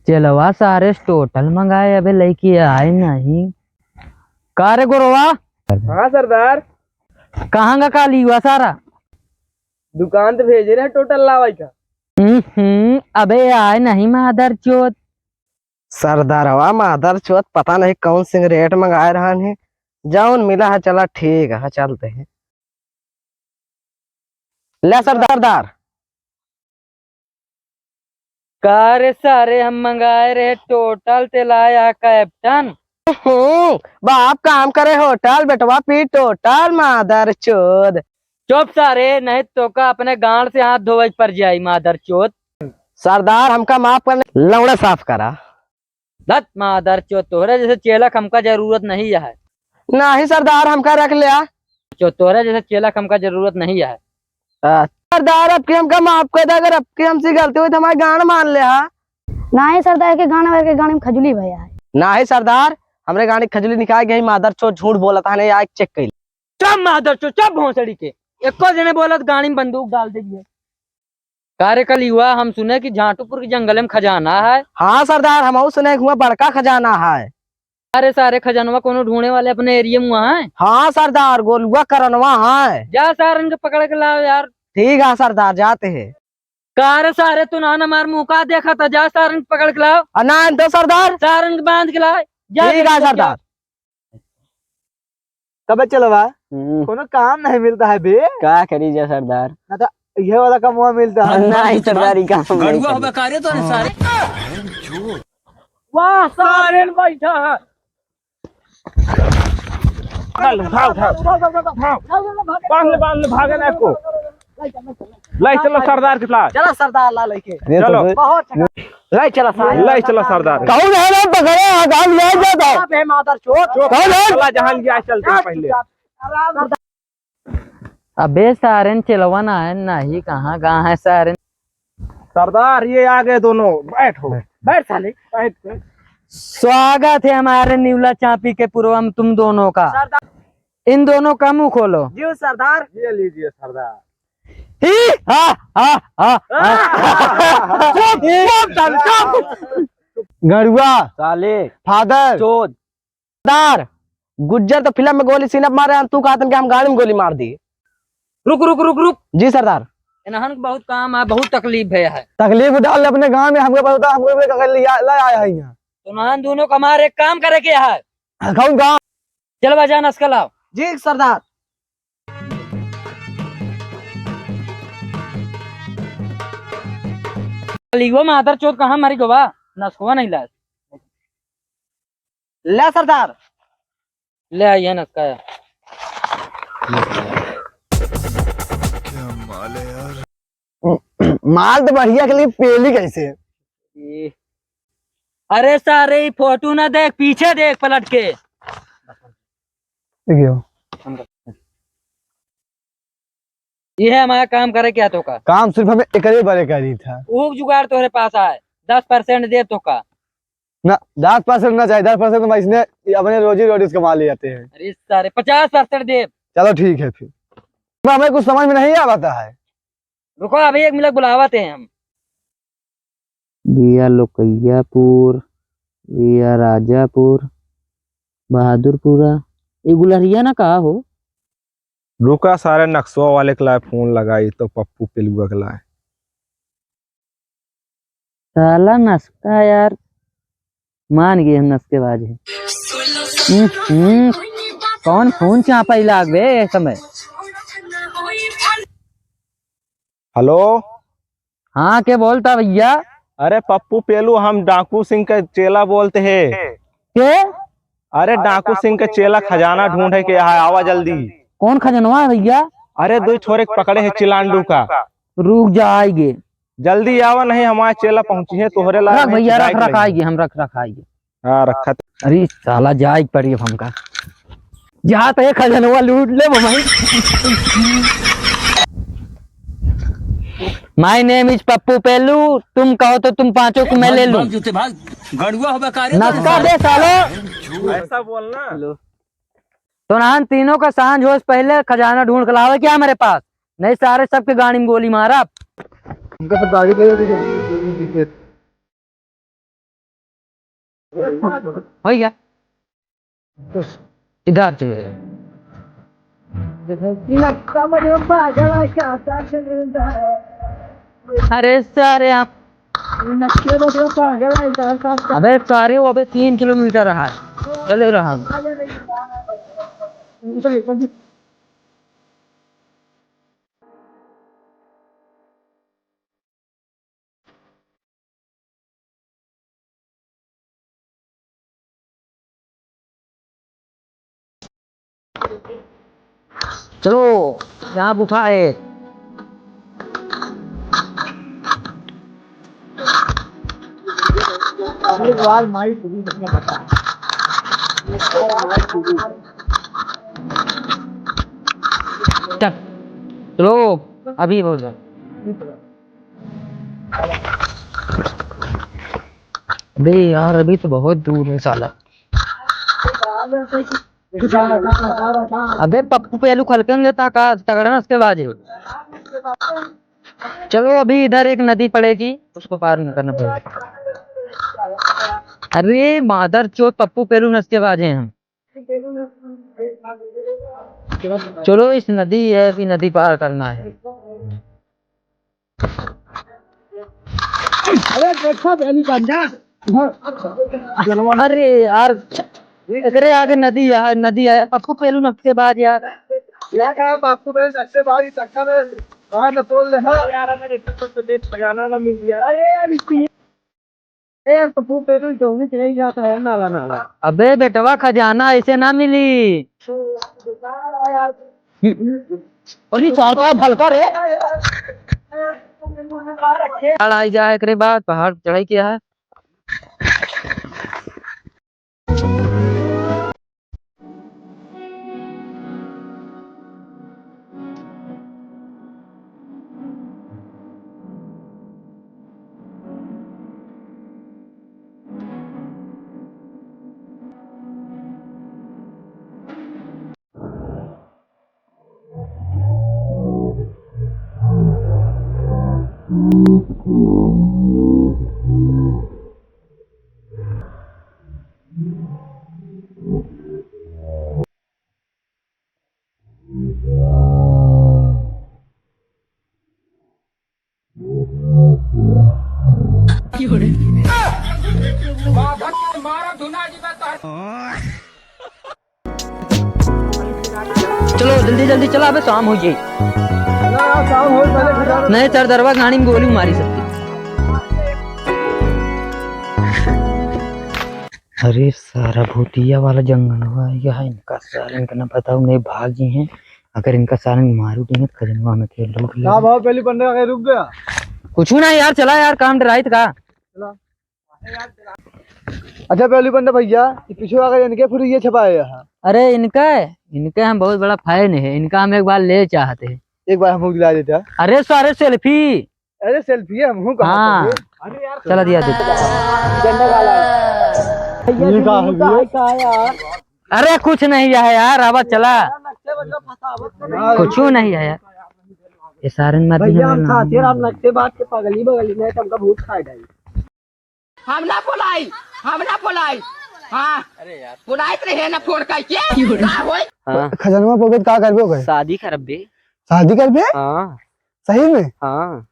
चलवा सारे टोटल मंगाए, अबे लड़की आए नहीं। का रे गोरवा? हाँ सरदार, कहाँ का काली हुआ सारा? दुकान पे भेजे रहे टोटल लावाई का। अबे आए नहीं मादर चोत। सरदारवा मादर चौथ पता नहीं कौन सिगरेट मंगाए रहन है। जौन मिला है चला ठीक है, चलते हैं। ले सरदार। का रे सारे हम मंगाए रहे टोटल तेलाया कैप्टन। बाप काम करे होटल, बेटवा पी टोटल मादर चोद। चुप सारे, नहीं तो का अपने गांड से हाथ धोवे पर जाई मादर चोत। सरदार हमका माफ करने, लौड़ा साफ करा। दत मादर चोत, तोहरे जैसे चेलक हमका जरूरत नहीं है। नहीं सरदार हमका रख लिया। तोहरे जैसे चेलक हमका जरूरत नहीं है। सरदार अब की हमका माफ कर दे, अगर अब की हमसे गलती हुई तो हमारे गांड मान ले। नहीं सरदार के गाने में खजुली भैया है। नहीं सरदार, हमरे गाड़ी खजली निकाल गई। मादर चोद झूठ बोला था, नहीं आग चेक कर। चुप मादर चोत, चुप भोसड़ी के। एको जने बोला तो गाड़ी में बंदूक डाल देगी। कार्य कल हुआ, हम सुने कि झाटूपुर के जंगल में खजाना है। हाँ सरदार, हम सुने हुआ बड़का खजाना है। अरे सारे खजानवा कोनो ढूंढने वाले अपने एरिया में वहाँ है। हाँ सरदार, गोलुआ करनवा है। जा सारन के पकड़ के लाओ यार। ठीक है सरदार, जाते हैं। कार सारे तू ना मार मुँह का देखा था, जा सारन के पकड़ के लाओ। अनान तो सरदार। सारन के बांध के लाओ। ठीक है सरदार। तब चलवा कोनो काम नहीं मिलता है बे। क्या करीजिए सरदार? ना तो ये वाला काम वहाँ मिलता है। नहीं सरदारी काम गड़ुआ हो बेकारे तो सारे। वाह सारे बैठा है। बांध भागे ना को। लाई चलो सरदार के साथ। चलो सरदार ला लेके चलो लाई चला लाई चलो सरदार। कौन है ना पकड़े आगाम ले जाता है मादर चोद। कौन है? चला जहाँ लिया चलते हैं पहले। अबे सारन चलवा ना है नहीं, कहाँ कहाँ है सारन। सरदार ये आ गए दोनों, बैठो। बैठ साले। बैठ। स्वागत है हमारे न्यूला चापी के पूर्व में तुम दोनों का। इन दोनों का मुंह खोलो। जी सरदार। ये लीजिए सरदार। गड़ुआ साले फादर चोद सरदार। गुज्जर तो फिल्म में गोली सीना मारे, तू कहते कि हम गाड़ी में गोली मार दी। रुक रुक रुक रुक। जी सरदार। इन्हन बहुत काम है, बहुत तकलीफ है। तकलीफ डाल अपने गांव में, हमको पता हमको ले आया है यहाँ। तो नहन दोनों का हमारे एक काम करे के है। कौन गाँव? चल बजा नस्का लाओ। जी सरदार। लीगो मादर चोद कहाँ मारी गोवा नस्कुआ नहीं ला। ले सरदार। ले आइए नस्का। माल तो बढ़िया के लिए पेली कैसे? अरे सारे फोटो ना देख, पीछे देख पलट के। ये है हमारा काम करे क्या तो का काम सिर्फ हमें एक बारे करी था। वो जुगाड़ तुम्हारे पास आए 10% दे तो का ना 10% ना चाहिए, 10% तो इसने अपने रोजी रोटी से कमा ले जाते हैं। अरे सारे 50% दे। चलो ठीक है फिर। हमें कुछ समझ में नहीं आता है। रुको अभी एक मिनट बुलावाते हैं हम। बिया लोकैयापुर, बिया राजापुर, बहादुरपुरा। ये गुलरिया ना कहा हो। रुका सारे नक्सवा वाले के लाए फोन लगाई तो पप्पू पिलुआ के लाए। साला नस्का यार, मान गए हम नस्केबाज है। कौन फोन चापा लाग बे समय। हेलो। हाँ क्या बोलता भैया? अरे पप्पू पेलू, हम डाकू सिंह का चेला बोलते हैं। के? अरे डाकू सिंह का चेला खजाना ढूंढे के यहाँ आवा जल्दी। कौन खजनवा है भैया? अरे दो छोरे पकड़े है चिलांडू का। रुक जाएंगे, जल्दी आवा, नहीं हमारे चेला पहुंची है तोहरे ला। रख भैया रख आएगी, हम रख आएगी। हाँ रखा। अरे साला जाए पड़ी हमका। जहाँ तो खजनवा लूट ले भाई। माय नेम इज पप्पू पेलू, तुम कहो तो तुम पांचों को मैं ले लूं। नस्का दे सालो। ऐसा बोलना। तो नान तीनों का सांझ हो पहले खजाना ढूंढ कर लावे क्या हमारे पास, नहीं सारे सबके गाड़ी में गोली मारा। हो गया इधर से अरे सारे आप अबे सारे वो अबे 3 किलोमीटर रहा है चले रहा चलो यहाँ गुफा है चल चलो अभी बोल रहा अबे यार अभी तो बहुत दूर है साला अबे पप्पू पहलू खलकन लेता का तगड़ा ना उसके बाद चलो अभी इधर एक नदी पड़ेगी उसको पार नहीं करना पड़ेगा अरे मादर चोत पप्पू पेरू नस के बाजे हम चलो इस नदी है भी नदी पार करना है अरे यार अरे आगे नदी है नदी है पप्पू पेरू नस के बाद यार अबे बेटवा खजाना ऐसे ना मिली अरे भलका रे चढ़ाई जाए करे बाद पहाड़ चढ़ाई किया है चलो जल्दी जल्दी चला अबे शाम हो जाए नहीं सरदरवा गाड़ी में गोली मारी सकती अरे सारा भूतिया वाला जंगल हुआ यह इनका सारा इनका ना बताओ नहीं भागी हैं अगर इनका सारा मारू देंगे तो खजनवा में खेल लूट ले पहली पंद्रह रुक गया कुछ ना यार चला यार काम डराइत का अच्छा पहली पंडा भैया पीछे अगर इनके फिर ये छपाए यहाँ अरे इनका हम बहुत बड़ा फैन है इनका हम एक बार ले चाहते हैं एक बार हम दिला देते हैं अरे सारे सेल्फी अरे सेल्फी है हम हाँ अरे यार चला दिया दे अरे कुछ नहीं है यार अब चला कुछ नहीं है यार ये सारे नक्शे बात के पगली बगली में तुमका भूत खाए हम ना बोलाई हाँ अरे यार बोलाई रहे ना फोन करके हाँ खजनवा पगत का करबे गए शादी कर बे शादी करबे हाँ सही में हाँ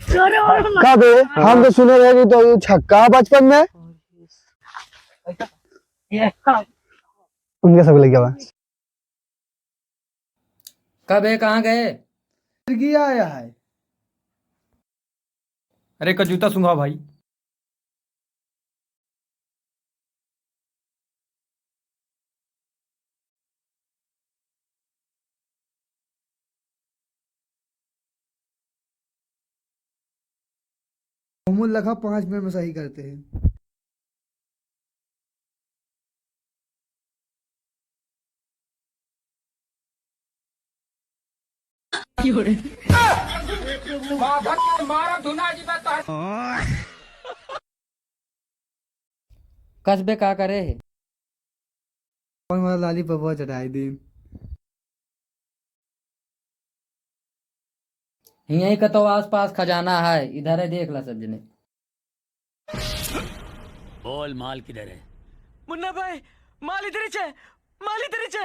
कब हम तो सुने रहे कि तो छक्का बचपन में उनके सब लग गया कब है कहाँ गए आया है अरे का जूता सुंघा भाई लखा 5 मिनट में सही करते हैं कसबे का करे है लाली पपा चढ़ाई दी यहीं का तो आस पास खजाना है इधर है देख ला सब जने बोल माल किधर है? मुन्ना भाई माल इधर ही है, माल इधर ही है।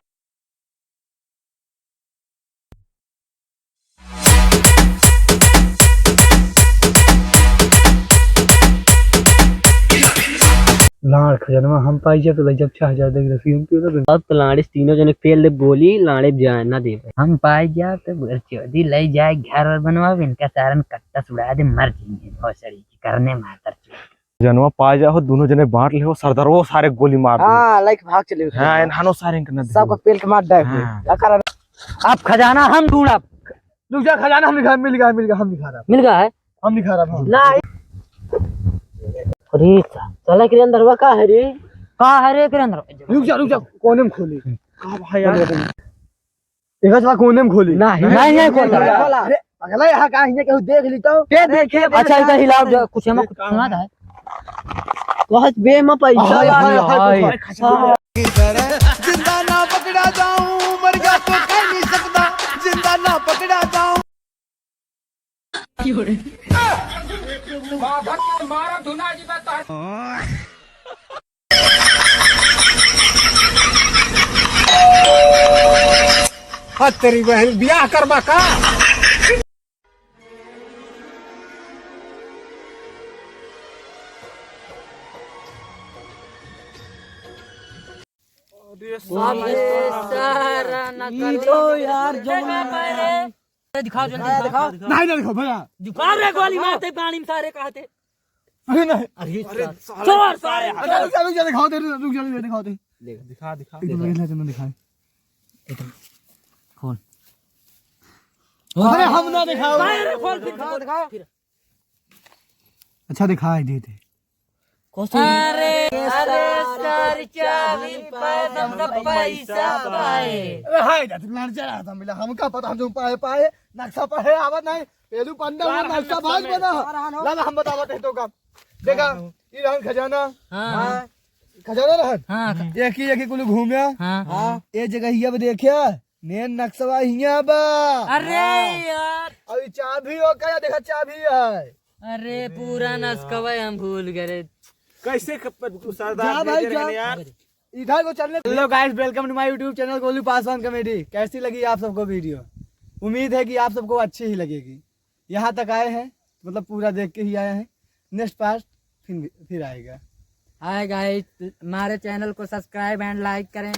लाड़ खजाना हम पाई जब तो जब 6000 देख रसी हम क्यों ना अब तो लाड़े तीनों जने फेल दे बोली लाड़े जान ना दे हम पाई जा तो चौधरी ले जाए घर और बनवावे इनका सारन कट्टा सुड़ा दे मर जाएंगे भोसड़ी करने मातर जनवा पा जाओ दोनों जने बांट ले हो सरदार वो सारे गोली मार दे। हाँ लाइक भाग चले हां इन्हानो सारे करना दे सबको पेल के मार दे क्या कर अब खजाना हम ढूंढ अब रुक जा खजाना हम दिखा मिल गया हम दिखा रहा मिल गया है हम दिखा रहा ना अरे चला के अंदर वा का है रे के अंदर रुक जा कोने में खोली का भाई यार एक बार कोने में खोली नहीं खोला अरे अगला यहां का हिने केहू देख ली तो के देखे अच्छा इधर हिलाओ कुछ हम कुछ सुना था बहुत बे में पैसा जिंदा ना पकड़ा जाऊं मर गया तो कह नहीं सकता जिंदा ना पकड़ा जाऊं मारा धुना जी बता तेरी बहन ब्याह करबा का दिखाओ जल्दी दिखाओ नहीं देखो भैया दिखाओ रे गोली मारते पानी में सारे कहते अरे नहीं अरे चोर सारे रुक जा दिखाओ दे रुक जा दिखाओ दे दिखा दिखा खोल अरे हम ना दिखाओ खोल फिर दिखाओ फिर अच्छा दिखाई दे अरे सर चाबी पैसा पाए अरे हाय दा लड़ चला था मिला हमका पता हम जो पाए नक्शा पढ़े आवत नहीं पेलू पंडा वो नक्शा भाग बना ला हम बतावत है तो काम देखा ई रहन खजाना हां खजाना रहन हां एक ही कुल घूमया हां ए जगह हिया पे देखया मेन नक्शा हिया बा अरे यार अभी चाबी हो का देखा चाबी है अरे पूरा नस्कवा हम भूल गए कैसे सरदार दे रहे हैं यार इधर को चलने। Hello guys welcome to my YouTube channel Golu Paswan comedy. कैसी लगी आप सबको वीडियो? उम्मीद है कि आप सबको अच्छी ही लगेगी। यहाँ तक आए हैं मतलब पूरा देख के ही आए हैं, नेक्स्ट पार्ट फिर आएगा। हाय गाइस हमारे चैनल को सब्सक्राइब एंड लाइक करें।